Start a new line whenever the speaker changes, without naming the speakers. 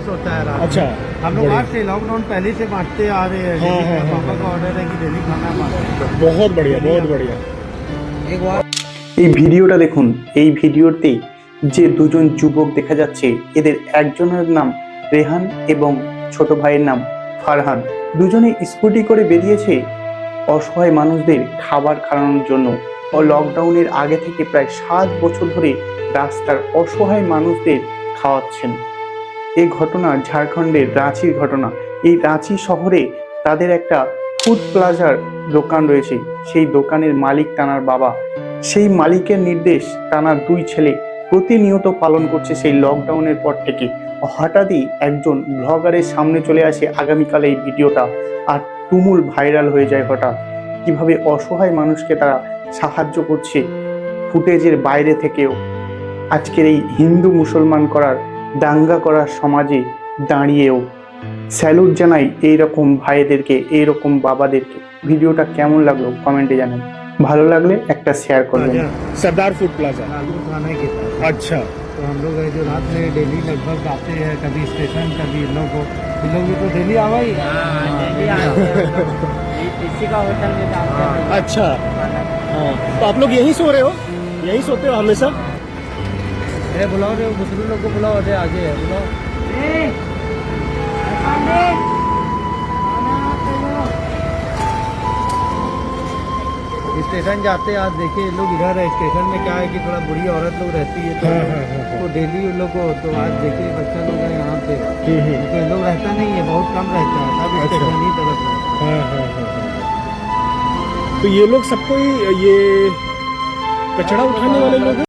होता है रात
अच्छा,
में। हम लोग आज से लॉकडाउन पहले से बांटते आ रहे हैं।
हाँ, हाँ, हाँ,
पापा का ऑर्डर है कि डेली खाना बांटते हैं।
बहुत बढ़िया, बहुत बढ़िया।
एक बार
এই ভিডিওটা দেখুন। এই ভিডিওতে যে দুজন যুবক দেখা যাচ্ছে, এদের একজনের নাম রেহান এবং ছোট ভাইয়ের নাম ফারহান। দুজনে স্কুটি করে বেরিয়েছে অসহায় মানুষদের খাবার খাওয়ানোর জন্য। ও লকডাউনের আগে থেকে প্রায় 7 বছর ধরে রাস্তার অসহায় মানুষদের খাওয়াচ্ছেন। এই ঘটনা ঝাড়খণ্ডের রাঁচির ঘটনা। এই রাঁচি শহরে তাদের একটা ফুড প্লাজার দোকান রয়েছে। সেই দোকানের মালিক টানার বাবা, সেই মালিকের নির্দেশ টানার 2 ছেলে প্রতিনিয়ত পালন করছে সেই লকডাউনের পর থেকে। হঠাৎই একজন ব্লগারের সামনে চলে আসে আগামীকালে এই ভিডিওটা, আর তুমুল ভাইরাল হয়ে যায় হঠাৎ। কিভাবে অসহায় মানুষকে তারা সাহায্য করছে ফুটেজের বাইরে থেকেও। আজকের এই হিন্দু মুসলমান করার দাঙ্গা করার সমাজে দাঁড়িয়েও স্যালুট জানাই এইরকম ভাইদেরকে, এইরকম বাবাদেরকে। ভিডিওটা কেমন লাগলো কমেন্টে জানান। ভালো লাগলে একটা শেয়ার করবেন।
सरदार फूड प्लाजा।
लालू थाने के पास।
अच्छा,
तो हम लोग जो रात में डेली लगभग आते हैं, कभी स्टेशन कभी इन लोग भी तो डेली आवा ही इसी का होटल में जाते हैं।
अच्छा। हाँ, तो आप लोग यहीं सो रहे हो? यहीं सोते हो हमेशा?
अरे बुलाओ रे दूसरे लोग को बुलाओ, अरे आगे है बुलाओ। स्टेशन जाते हैं, आज देखिए लोग इधर है। स्टेशन में क्या है कि थोड़ा बुरी औरत लोग रहती है, तो डेली उन लोग को, तो आज देखिए बच्चा लोग है यहाँ पे, तो इन लोग रहता नहीं है, बहुत कम रहता है, सब स्टेशन ही तरफ रहता है।
तो ये लोग सबको ये कचरा उठाने वाले लोग हैं?